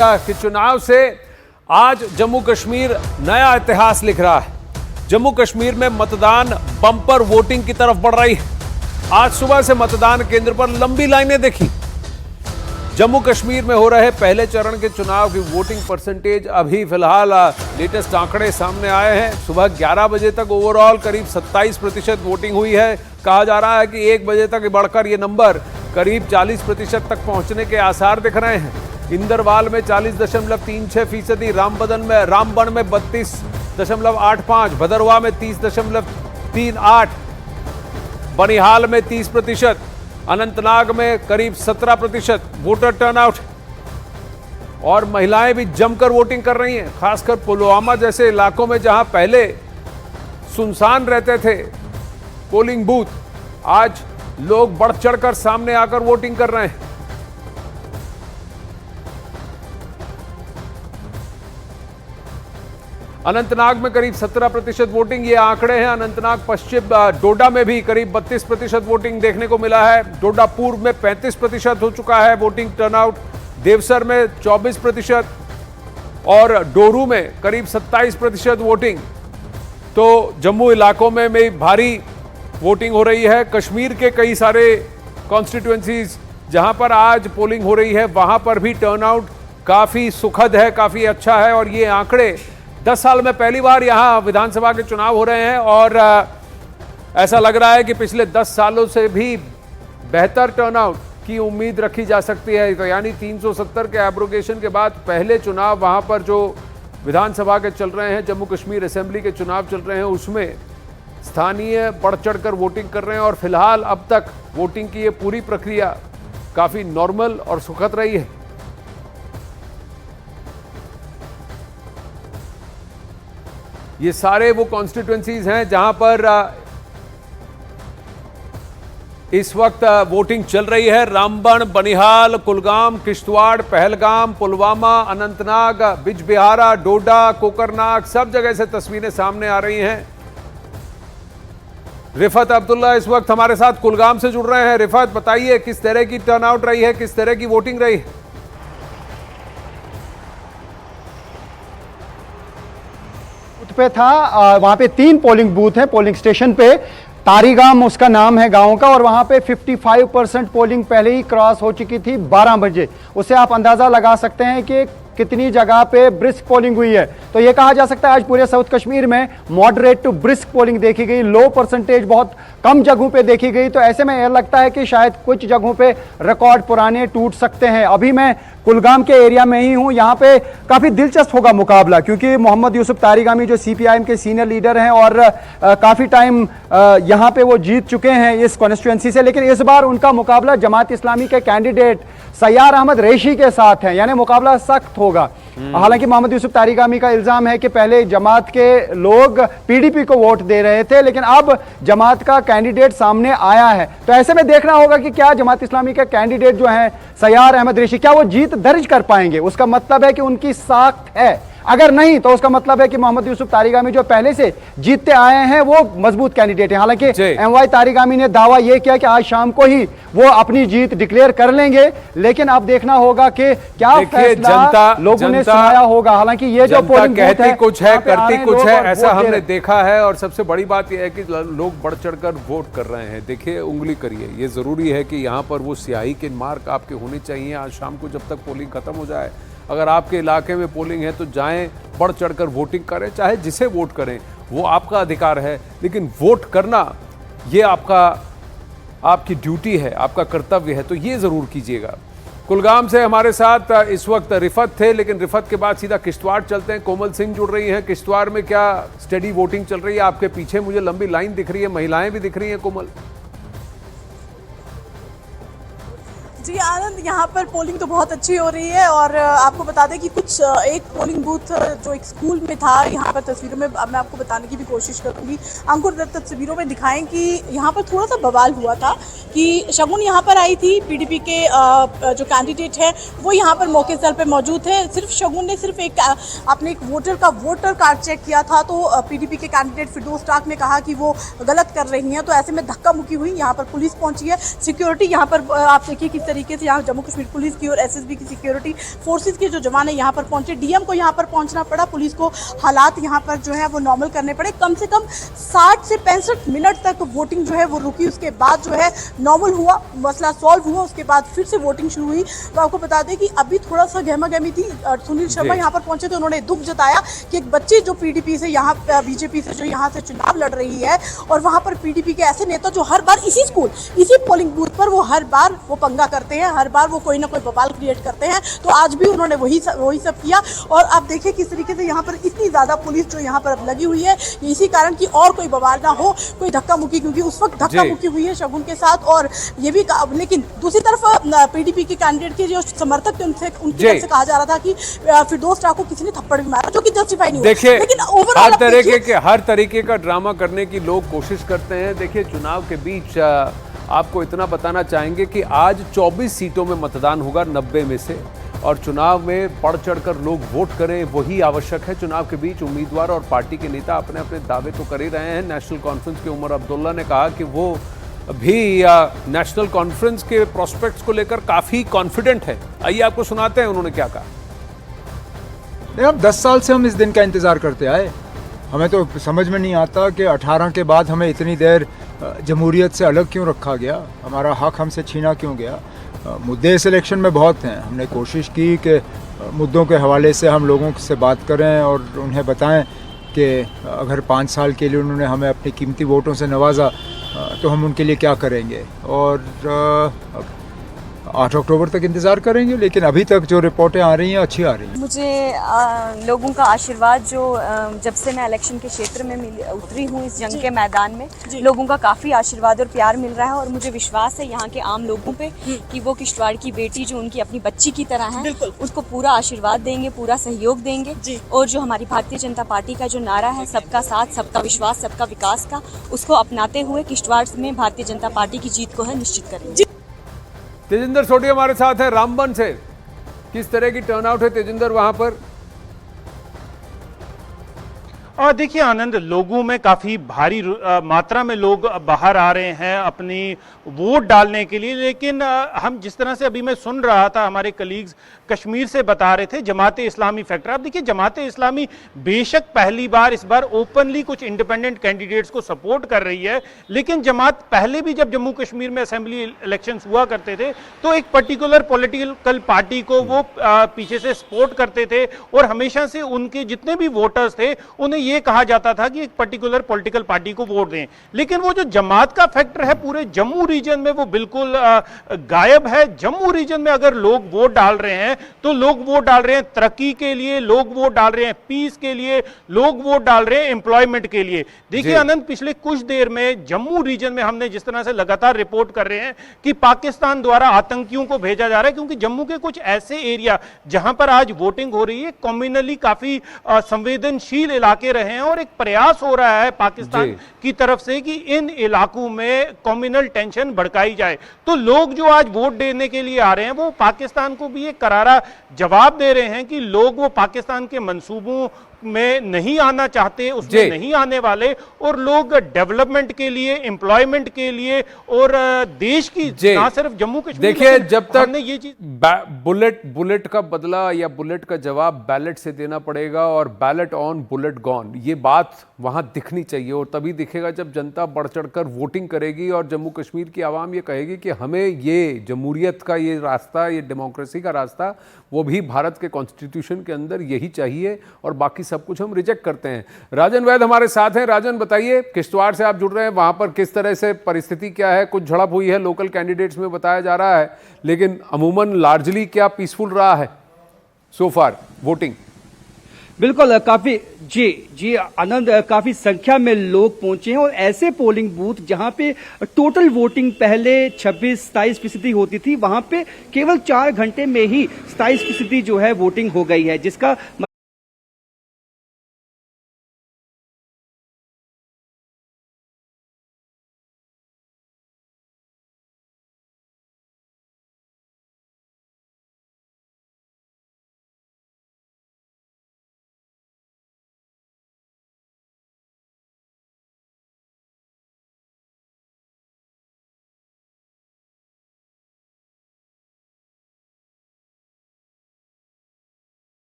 कि चुनाव से आज जम्मू कश्मीर नया इतिहास लिख रहा है। जम्मू कश्मीर में मतदान बम्पर वोटिंग की तरफ बढ़ रही है। आज सुबह से मतदान केंद्र पर लंबी लाइनें देखी। जम्मू कश्मीर में हो रहे पहले चरण के चुनाव की वोटिंग परसेंटेज अभी फिलहाल लेटेस्ट आंकड़े सामने आए हैं। सुबह 11 बजे तक ओवरऑल करीब 27% वोटिंग हुई है। कहा जा रहा है कि 1 बजे तक बढ़कर ये नंबर करीब 40% तक पहुंचने के आसार दिख रहे हैं। इंदरवाल में 40.36%, रामबन में 32.85%, भदरवा में 30.38%, बनिहाल में 30%, अनंतनाग में करीब 17% वोटर टर्नआउट। और महिलाएं भी जमकर वोटिंग कर रही हैं, खासकर पुलवामा जैसे इलाकों में जहां पहले सुनसान रहते थे पोलिंग बूथ, आज लोग बढ़ चढ़कर सामने आकर वोटिंग कर रहे हैं। अनंतनाग में करीब 17% वोटिंग, ये आंकड़े हैं। अनंतनाग पश्चिम डोडा में भी करीब 32% वोटिंग देखने को मिला है। डोडा पूर्व में 35% हो चुका है वोटिंग टर्नआउट, देवसर में 24% और डोरू में करीब 27% वोटिंग। तो जम्मू इलाकों में भी भारी वोटिंग हो रही है। कश्मीर के कई सारे कॉन्स्टिट्यूएंसीज जहां पर आज पोलिंग हो रही है, वहां पर भी टर्नआउट काफी सुखद है, काफी अच्छा है। और ये आंकड़े 10 साल में पहली बार यहां विधानसभा के चुनाव हो रहे हैं और ऐसा लग रहा है कि पिछले 10 सालों से भी बेहतर टर्नआउट की उम्मीद रखी जा सकती है। तो यानी 370 के एब्रोगेशन के बाद पहले चुनाव वहां पर जो विधानसभा के चल रहे हैं, जम्मू कश्मीर असेंबली के चुनाव चल रहे हैं, उसमें स्थानीय बढ़ चढ़कर वोटिंग कर रहे हैं। और फिलहाल अब तक वोटिंग की ये पूरी प्रक्रिया काफी नॉर्मल और सुखद रही है। ये सारे वो कॉन्स्टिट्यूएंसीज हैं जहां पर इस वक्त वोटिंग चल रही है। रामबन, बनिहाल, कुलगाम, किश्तवाड़, पहलगाम, पुलवामा, अनंतनाग, बिजबिहारा, डोडा, कोकरनाग, सब जगह से तस्वीरें सामने आ रही हैं। रिफत अब्दुल्ला इस वक्त हमारे साथ कुलगाम से जुड़ रहे हैं। रिफत, बताइए किस तरह की टर्नआउट रही है, किस तरह की वोटिंग रही है? पे था वहां पे 3 पोलिंग बूथ हैं पोलिंग स्टेशन पे। तारीगाम उसका नाम है गांव का, और वहां पे 55% पोलिंग पहले ही क्रॉस हो चुकी थी 12 बजे। उससे आप अंदाजा लगा सकते हैं कि कितनी जगह पे ब्रिस्क पोलिंग हुई है। तो यह कहा जा सकता है आज पूरे साउथ कश्मीर में मॉडरेट टू ब्रिस्क पोलिंग देखी गई। लो परसेंटेज बहुत कम जगहों पे देखी गई। तो ऐसे में यह लगता है कि शायद कुछ जगहों पे रिकॉर्ड पुराने टूट सकते हैं। अभी मैं कुलगाम के एरिया में ही हूं। यहां पे काफी दिलचस्प होगा मुकाबला, क्योंकि मोहम्मद यूसुफ तारिगामी जो सीपीआईएम के सीनियर लीडर हैं और काफी टाइम यहां पे वो जीत चुके हैं इस कॉन्स्टिट्यूएंसी से, लेकिन इस बार उनका मुकाबला जमात इस्लामी के कैंडिडेट सैयार अहमद रेशी के साथ है, यानी मुकाबला सख्त होगा। हालांकि मोहम्मद यूसुफ तारिगामी का इल्जाम है कि पहले जमात के लोग पीडीपी को वोट दे रहे थे, लेकिन अब जमात का कैंडिडेट सामने आया है। तो ऐसे में देखना होगा कि क्या जमात इस्लामी के कैंडिडेट जो हैं सैयार अहमद रेशी, क्या वो जीत दर्ज कर पाएंगे। उसका मतलब है कि उनकी साख है। अगर नहीं तो उसका मतलब है कि मोहम्मद यूसुफ तारिगामी जो पहले से जीतते आए हैं वो मजबूत कैंडिडेट हैं। हालांकि एमवाई तारिगामी ने दावा यह किया कि आज शाम को ही वो अपनी जीत डिक्लेयर कर लेंगे, लेकिन अब देखना होगा कि क्या फैसला लोगों ने सुनाया होगा। हालांकि ये जो पोलिंग बूथ है कुछ है, करती कुछ है, ऐसा हमने देखा है। और सबसे बड़ी बात यह है कि लोग बढ़ चढ़कर वोट कर रहे हैं। देखिए, उंगली करिए, ये जरूरी है कि यहाँ पर वो स्याही के मार्क आपके होने चाहिए आज शाम को, जब तक पोलिंग खत्म हो जाए। अगर आपके इलाके में पोलिंग है तो जाएं, बढ़ चढ़कर वोटिंग करें, चाहे जिसे वोट करें, वो आपका अधिकार है। लेकिन वोट करना ये आपकी ड्यूटी है, आपका कर्तव्य है, तो ये जरूर कीजिएगा। कुलगाम से हमारे साथ इस वक्त रिफत थे, लेकिन रिफत के बाद सीधा किश्तवाड़ चलते हैं। कोमल सिंह जुड़ रही हैं। किश्तवाड़ में क्या स्टडी वोटिंग चल रही है? आपके पीछे मुझे लंबी लाइन दिख रही है, महिलाएं भी दिख रही हैं। कोमल जी आनंद, यहाँ पर पोलिंग तो बहुत अच्छी हो रही है। और आपको बता दें कि कुछ एक पोलिंग बूथ जो एक स्कूल में था, यहाँ पर तस्वीरों में मैं आपको बताने की भी कोशिश करूँगी। अंकुर तस्वीरों में दिखाएं कि यहाँ पर थोड़ा सा बवाल हुआ था कि शगुन यहाँ पर आई थी, पीडीपी के जो कैंडिडेट है वो यहाँ पर मौके स्थल पर मौजूद थे। सिर्फ शगुन ने सिर्फ अपने एक वोटर का वोटर कार्ड चेक किया था, तो पीडीपी के कैंडिडेट फिरदौस टाक ने कहा कि वो गलत कर रही हैं। तो ऐसे में धक्का मुक्की हुई, यहाँ पर पुलिस पहुंची है, सिक्योरिटी यहाँ पर आप देखिए किस तरीके तरीके से यहाँ जम्मू कश्मीर पुलिस की और एसएसबी की सिक्योरिटी फोर्सेस के जो जवान है यहाँ पर पहुंचे। डीएम को यहाँ पर पहुंचना पड़ा, पुलिस को हालात यहाँ पर जो है वो नॉर्मल करने पड़े। कम से कम 60 से 65 मिनट तक वोटिंग जो है वो रुकी, उसके बाद जो है नॉर्मल हुआ, मसला सॉल्व हुआ, उसके बाद फिर से वोटिंग शुरू हुई। तो आपको बता दें कि अभी थोड़ा सा गहमा गहमी थी। सुनील शर्मा यहाँ पर पहुंचे तो उन्होंने दुख जताया कि एक बच्ची जो पीडीपी से यहाँ बीजेपी से जो यहाँ से चुनाव लड़ रही है और वहाँ पर पीडीपी के ऐसे नेता जो हर बार इसी स्कूल, इसी पोलिंग बूथ पर वो हर बार वो पंगा करते हैं, हर बार वो कोई ना कोई बवाल क्रिएट करते हैं। तो आज भी उन्होंने वही सब किया। और आप देखिए किस तरीके से यहाँ पर इतनी ज्यादा पुलिस जो यहाँ पर अब लगी हुई है, इसी कारण की और कोई बवाल ना हो, कोई धक्का मुक्की, क्योंकि उस वक्त धक्का मुक्की हुई है शगुन के साथ। और ये भी लेकिन दूसरी तरफ पीडीपी के कैंडिडेट के जो समर्थक थे उनकी तरफ से कहा जा रहा था कि फिरदौस शाह को किसी ने थप्पड़ भी मारा, जो कि जस्टिफाई नहीं देखिए, लेकिन हर तरीके का ड्रामा करने की लोग कोशिश करते हैं। देखिए, चुनाव के बीच आपको इतना बताना चाहेंगे कि आज 24 सीटों में मतदान होगा 90 में से, और चुनाव में बढ़ चढ़कर लोग वोट करें वही आवश्यक है। चुनाव के बीच उम्मीदवार और पार्टी के नेता अपने अपने दावे तो कर ही रहे हैं। नेशनल कॉन्फ्रेंस के उमर अब्दुल्ला ने कहा कि वो भी नेशनल कॉन्फ्रेंस के प्रोस्पेक्ट्स को लेकर काफी कॉन्फिडेंट है। आइए आपको सुनाते हैं उन्होंने क्या कहा। हम 10 साल से हम इस दिन का इंतज़ार करते आए। हमें तो समझ में नहीं आता कि 18 के बाद हमें इतनी देर जमहूरियत से अलग क्यों रखा गया, हमारा हक हमसे छीना क्यों गया। मुद्दे इस इलेक्शन में बहुत हैं। हमने कोशिश की कि मुद्दों के हवाले से हम लोगों से बात करें और उन्हें बताएं कि अगर 5 साल के लिए उन्होंने हमें अपनी कीमती वोटों से नवाजा तो हम उनके लिए क्या करेंगे। और 8 अक्टूबर तक इंतज़ार करेंगे, लेकिन अभी तक जो रिपोर्टें आ रही हैं अच्छी आ रही हैं। मुझे लोगों का आशीर्वाद जो जब से मैं इलेक्शन के क्षेत्र में उतरी हूँ इस जंग के मैदान में, लोगों का काफ़ी आशीर्वाद और प्यार मिल रहा है। और मुझे विश्वास है यहाँ के आम लोगों पे कि वो किश्तवाड़ की बेटी जो उनकी अपनी बच्ची की तरह है, उसको पूरा आशीर्वाद देंगे, पूरा सहयोग देंगे। और जो हमारी भारतीय जनता पार्टी का जो नारा है, सबका साथ, सबका विश्वास, सबका विकास का, उसको अपनाते हुए किश्तवाड़ में भारतीय जनता पार्टी की जीत को है निश्चित करेंगे। तेजिंदर सोढी हमारे साथ है रामबन से। किस तरह की टर्नआउट है तेजिंदर वहां पर? और देखिए आनंद, लोगों में काफ़ी भारी मात्रा में लोग बाहर आ रहे हैं अपनी वोट डालने के लिए। लेकिन हम जिस तरह से अभी मैं सुन रहा था, हमारे कलीग्स कश्मीर से बता रहे थे जमाते इस्लामी फैक्टर। अब देखिए, जमाते इस्लामी बेशक पहली बार इस बार ओपनली कुछ इंडिपेंडेंट कैंडिडेट्स को सपोर्ट कर रही है, लेकिन जमात पहले भी जब जम्मू कश्मीर में असेंबली इलेक्शंस हुआ करते थे तो एक पर्टिकुलर पॉलिटिकल पार्टी को वो पीछे से सपोर्ट करते थे। और हमेशा से उनके जितने भी वोटर्स थे उन्हें ये कहा जाता था कि एक पर्टिकुलर पॉलिटिकल पार्टी को वोट दें। लेकिन वो जो जमात का फैक्टर है पूरे जम्मू रीजन में वो बिल्कुल गायब है। जम्मू रीजन में अगर लोग वोट डाल रहे हैं तो लोग वोट डाल रहे हैं तरक्की के लिए, लोग वोट डाल रहे हैं पीस के लिए, लोग वोट डाल रहे हैं एम्प्लॉयमेंट के लिए। देखिए आनंद, पिछले कुछ देर में जम्मू रीजन में हमने जिस तरह से लगातार रिपोर्ट कर रहे हैं कि पाकिस्तान द्वारा आतंकियों को भेजा जा रहा है, क्योंकि जम्मू के कुछ ऐसे एरिया जहां पर आज वोटिंग हो रही है कम्युनली काफी संवेदनशील इलाके रहे हैं, और एक प्रयास हो रहा है पाकिस्तान की तरफ से कि इन इलाकों में कम्युनल टेंशन भड़काई जाए। तो लोग जो आज वोट देने के लिए आ रहे हैं वो पाकिस्तान को भी एक करारा जवाब दे रहे हैं कि लोग वो पाकिस्तान के मंसूबों में नहीं आना चाहते, उसमें नहीं आने वाले, और लोग डेवलपमेंट के लिए, एम्प्लॉयमेंट के लिए और देश की ना सिर्फ जम्मू कश्मीर। देखिए, जब तक ये चीज बुलेट का बदला या बुलेट का जवाब बैलेट से देना पड़ेगा, और बैलेट ऑन बुलेट गॉन, ये बात वहां दिखनी चाहिए। और तभी दिखेगा जब जनता बढ़ चढ़कर वोटिंग करेगी और जम्मू कश्मीर की आवाम ये कहेगी कि हमें ये जमहूरियत का ये रास्ता, ये डेमोक्रेसी का रास्ता, वो भी भारत के कॉन्स्टिट्यूशन के अंदर यही चाहिए, और बाकी सब कुछ हम रिजेक्ट करते हैं। राजन वैद हमारे साथ हैं। राजन, बताइए, किश्तवाड़ से आप जुड़ रहे हैं, वहां पर किस तरह से परिस्थिति क्या है? कुछ झड़प हुई है लोकल कैंडिडेट्स में बताया जा रहा है, लेकिन अमूमन लार्जली क्या पीसफुल रहा है सो फार वोटिंग? बिल्कुल, काफी जी आनंद, काफी संख्या में लोग पहुंचे हैं, और ऐसे पोलिंग बूथ जहां पे टोटल वोटिंग पहले 26-27% होती थी, वहां पे केवल 4 घंटे में ही 27% जो है वोटिंग हो गई है, जिसका